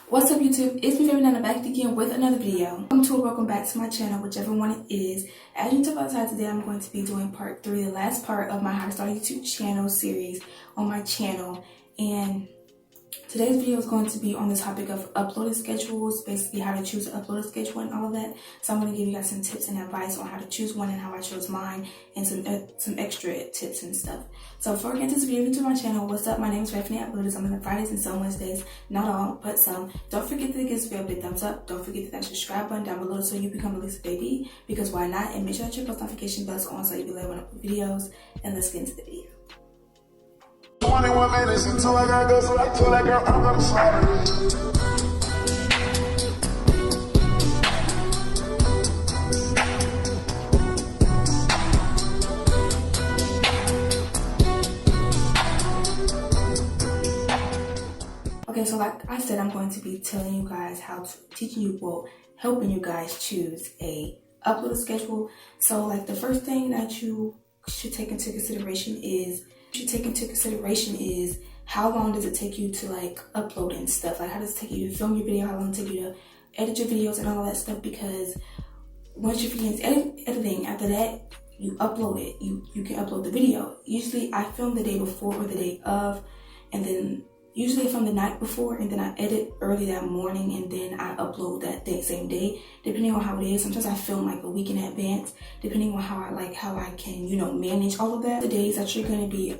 What's up YouTube? It's me Renee back again with another video. Welcome back to my channel, whichever one it is. As you can tell outside today, I'm going to be doing part 3, the last part of my How to Start a YouTube Channel series on my channel. And today's video is going to be on the topic of uploading schedules, basically how to choose an uploading schedule and all of that. So I'm going to give you guys some tips and advice on how to choose one and how I chose mine, and some extra tips and stuff. So before we get into this video to my channel, what's up? My name is 𝙍𝙚𝙩𝙪. I'm on the Fridays and some Wednesdays, not all, but some. Don't forget to give this video a big thumbs up. Don't forget that subscribe button down below so you become a Lisa baby, because why not? And make sure that your post notification bells on so you can let when I put videos. And let's get into the video. 21 minutes until I gotta go, so I told that girl I'm gonna slaughter it. Okay, so like I said, I'm going to be telling you guys helping you guys choose a upload schedule. So like the first thing that you should take into consideration is how long does it take you to like upload and stuff. Like how does it take you to film your video, how long does it take you to edit your videos and all that stuff, because once you finish editing, after that you upload it. You can upload the video. Usually I film the day before or the day of, and then usually from the night before, and then I edit early that morning, and then I upload that same day, depending on how it is. Sometimes I film like a week in advance, depending on how I can, manage all of that. The days that you're going to be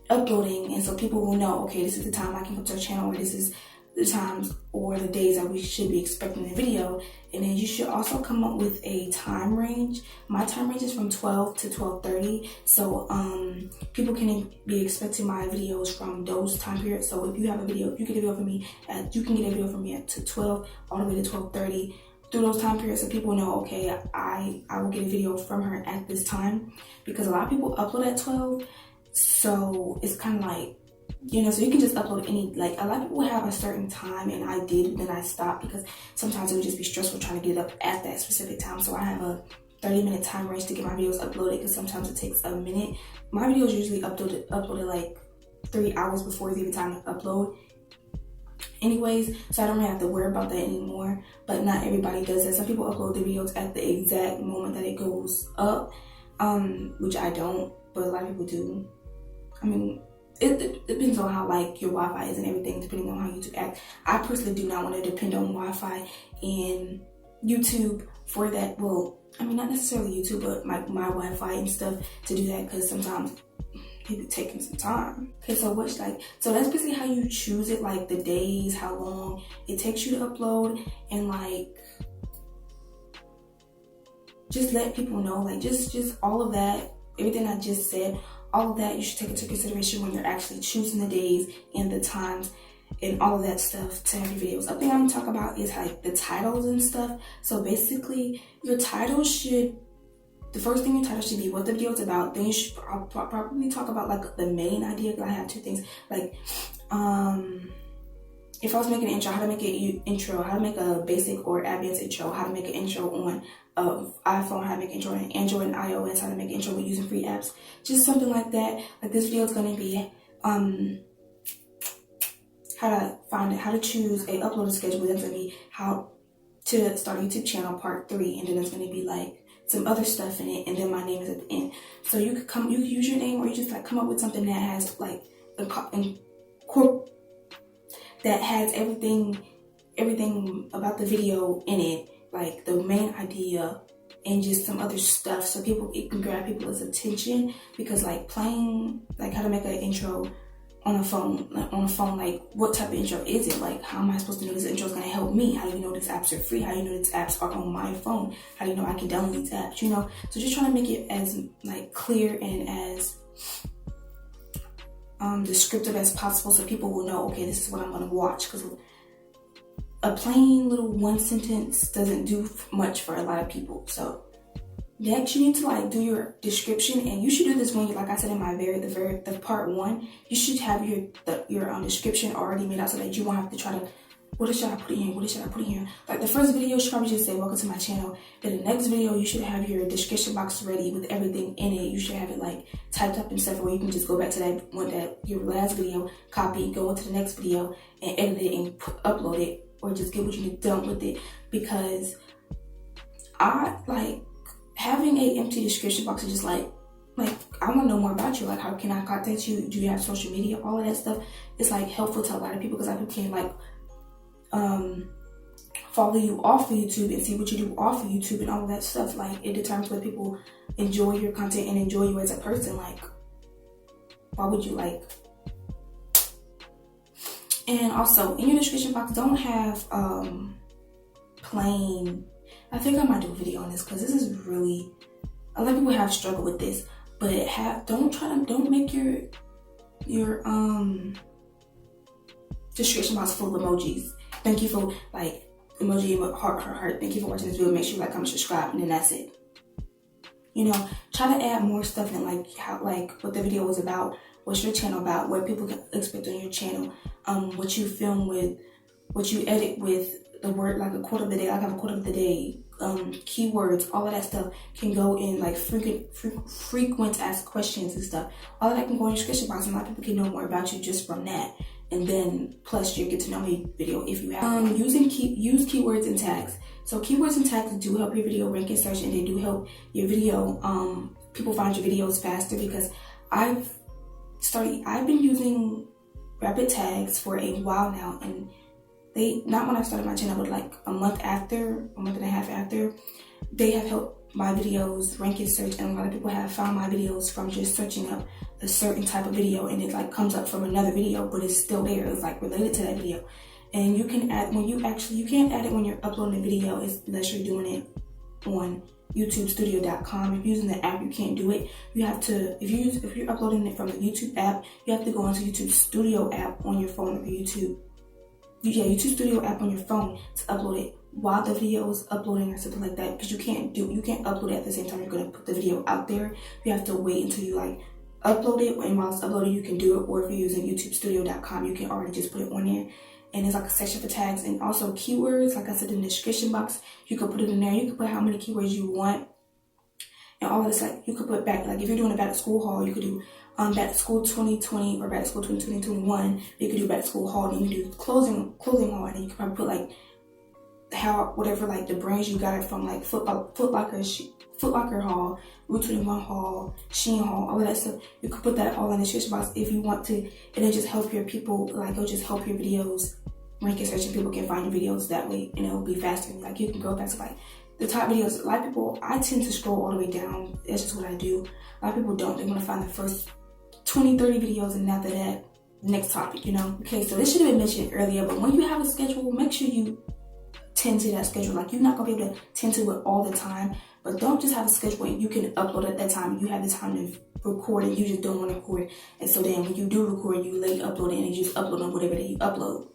uploading, and so people will know, okay, this is the time I can come to our channel, or this is the times or the days that we should be expecting the video. And then you should also come up with a time range. My time range is from 12 to 12:30, so people can be expecting my videos from those time periods. So if you have a video, you can get a video from me at 12 all the way to 12:30 through those time periods, so people know, okay, I will get a video from her at this time, because a lot of people upload at 12, so it's kind of like, so you can just upload any, like a lot of people have a certain time, and I did, then I stopped because sometimes it would just be stressful trying to get it up at that specific time. So I have a 30-minute time range to get my videos uploaded, because sometimes it takes a minute. My videos usually uploaded like 3 hours before it's even time to upload anyways, so I don't really have to worry about that anymore. But not everybody does that. Some people upload the videos at the exact moment that it goes up, which I don't, but a lot of people do. I mean, it depends on how like your Wi-Fi is and everything, depending on how YouTube acts. I personally do not want to depend on Wi-Fi and YouTube for that. Well, I mean, not necessarily YouTube, but my Wi-Fi and stuff to do that, because sometimes it be taking some time. Okay, so so that's basically how you choose it, like the days, how long it takes you to upload, and like just let people know, like just all of that, everything I just said. All of that you should take into consideration when you're actually choosing the days and the times and all of that stuff to have your videos. Other thing I'm going to talk about is like the titles and stuff. So basically your title the first thing your title should be what the video is about. Then you should probably talk about like the main idea, because I have two things. Like if I was making an intro, how to make an intro, how to make a basic or advanced intro, how to make an intro on iPhone, how to make an intro on Android and iOS, how to make an intro with using free apps, just something like that. Like this video is going to be how to choose a uploading schedule. Then it's going to be how to start a YouTube channel part 3, and then it's going to be like some other stuff in it, and then my name is at the end. So you can use your name, or you just like come up with something that has like that has everything about the video in it, like the main idea and just some other stuff, so it can grab people's attention. Because like playing, like how to make an intro on a phone, like what type of intro is it? Like how am I supposed to know this intro is going to help me? How do you know these apps are free? How do you know these apps are on my phone? How do you know I can download these apps? So just trying to make it as like clear and as descriptive as possible, so people will know, okay, this is what I'm going to watch. Because a plain little one sentence doesn't do much for a lot of people. So next you need to like do your description, and you should do this when like I said in my the part 1, you should have your description already made out, so that you won't have to try to what should I put in here? What should I put in here? Like the first video should probably just say, welcome to my channel. Then the next video, you should have your description box ready with everything in it. You should have it like typed up and stuff where you can just go back to that one, your last video, copy, go into the next video and edit it and upload it, or just get what you need done with it. Because I like having a empty description box is just like I want to know more about you. Like, how can I contact you? Do you have social media? All of that stuff is like helpful to a lot of people, because people can like follow you off of YouTube and see what you do off of YouTube and all of that stuff. Like, it determines whether people enjoy your content and enjoy you as a person. Like, why would you like? And also in your description box, don't have plain. I think I might do a video on this because this is really, a lot of people have struggled with this. But don't make your description box full of emojis. Thank you for like emoji, heart. Thank you for watching this video. Make sure you like, comment, subscribe, and then that's it. You know, try to add more stuff in, like what the video was about, what's your channel about, what people can expect on your channel, what you film with, what you edit with, the word, like a quote of the day. I have a quote of the day, keywords, all of that stuff can go in, like frequent asked questions and stuff. All of that can go in your description box, and a lot of people can know more about you just from that. And then plus your get to know me video if you have use keywords and tags. So keywords and tags do help your video rank and search, and they do help your video people find your videos faster, because I've been using rapid tags for a while now, and they, not when I started my channel, but like a month and a half after, they have helped my videos rank and search. And a lot of people have found my videos from just searching up a certain type of video, and it like comes up from another video, but it's still there. It's like related to that video. And you can add, you can't add it when you're uploading a video unless you're doing it on YouTubestudio.com. If you're using the app, you can't do it. You have to, if you're uploading it from the YouTube app, you have to go into YouTube Studio app on your phone, or YouTube Studio app on your phone to upload it while the video is uploading or something like that, because you can't upload it at the same time you're going to put the video out there. You have to wait until you like upload it, and while it's uploaded you can do it. Or if you're using YouTubestudio.com, you can already just put it on there. And there's like a section for tags, and also keywords. Like I said in the description box, you can put it in there. You can put how many keywords you want, and all of this. Like, you could put back, like if you're doing a back to school haul, you could do back to school 2020 or back to school 2021. You could do back to school haul, and you can do clothing haul, and you could probably put like whatever, like the brands you got it from, like Foot Locker haul, Route 21 haul, Shein haul, all of that stuff. You could put that all in the description box if you want to, and it just help your people, like it'll just help your videos rank and search, and people can find your videos that way, and it'll be faster. Like, you can go back to like the top videos. A lot of people, I tend to scroll all the way down. That's just what I do. A lot of people don't. They want to find the first 20, 30 videos, and after that, next topic, you know? Okay, so this should have been mentioned earlier, but when you have a schedule, make sure you tend to that schedule. Like, you're not gonna be able to tend to it all the time, but don't just have a schedule and you can upload at that time. You have the time to record, and you just don't want to record. And so then when you do record, you late upload it, and you just upload on whatever day you upload.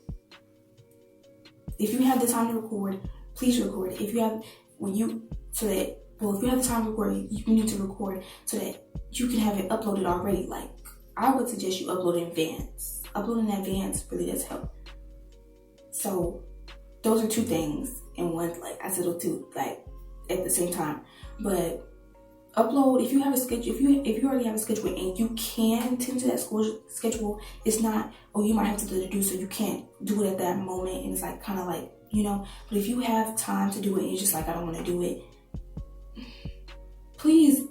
If you have the time to record, please record. If you have, if you have the time to record, you need to record so that you can have it uploaded already. Like, I would suggest you upload in advance. Uploading in advance really does help. So those are two things in one. Like, I said two, like, at the same time. But upload, if you have a schedule, if you already have a schedule and you can tend to that schedule, it's not, oh, you might have something to do, so you can't do it at that moment, and it's like kind of like, you know. But if you have time to do it and you're just like, I don't want to do it, please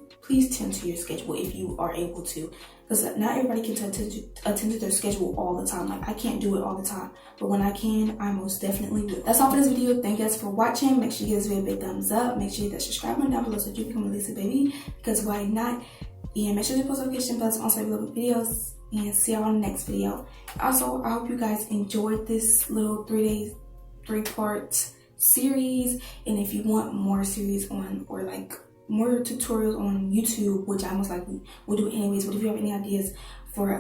tend to your schedule if you are able to, because not everybody can attend to their schedule all the time. Like, I can't do it all the time, but when I can, I most definitely will. That's all for this video. Thank you guys for watching. Make sure you give this video a big thumbs up. Make sure you hit that subscribe button down below so you become a Lisa baby, because why not? And make sure you post notification bells on so you love videos, and see y'all in the next video. Also, I hope you guys enjoyed this little 3-part series, and if you want more series on, or like more tutorials on YouTube, which I most likely will do anyways, but if you have any ideas for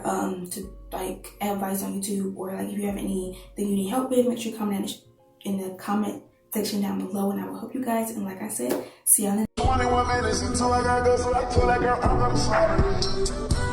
to like advice on YouTube, or like if you have anything you need help with, make sure you comment in the comment section down below, and I will help you guys. And like I said, see y'all in the 21 minutes until I gotta go, so I told that girl I'm gonna slaughter.